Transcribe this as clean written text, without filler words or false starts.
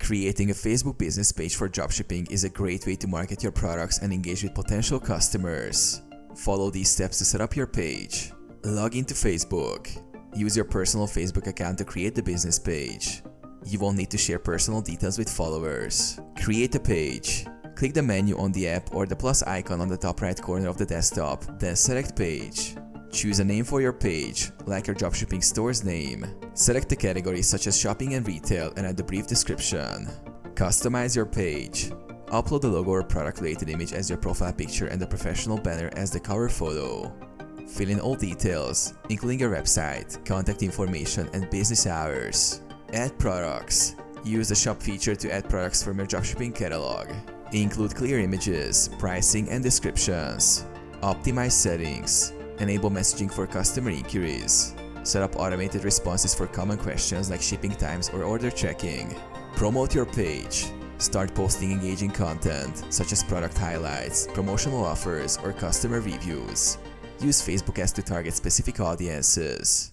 Creating a Facebook business page for dropshipping is a great way to market your products and engage with potential customers. Follow these steps to set up your page. Log into Facebook. Use your personal Facebook account to create the business page. You won't need to share personal details with followers. Create a page. Click the menu on the app or the plus icon on the top right corner of the desktop, then select Page. Choose a name for your page, like your dropshipping store's name. Select the categories such as shopping and retail and add a brief description. Customize your page. Upload the logo or product-related image as your profile picture and the professional banner as the cover photo. Fill in all details, including your website, contact information, and business hours. Add products. Use the shop feature to add products from your dropshipping catalog. Include clear images, pricing, and descriptions. Optimize settings. Enable messaging for customer inquiries. Set up automated responses for common questions like shipping times or order tracking. Promote your page. Start posting engaging content, such as product highlights, promotional offers, or customer reviews. Use Facebook ads to target specific audiences.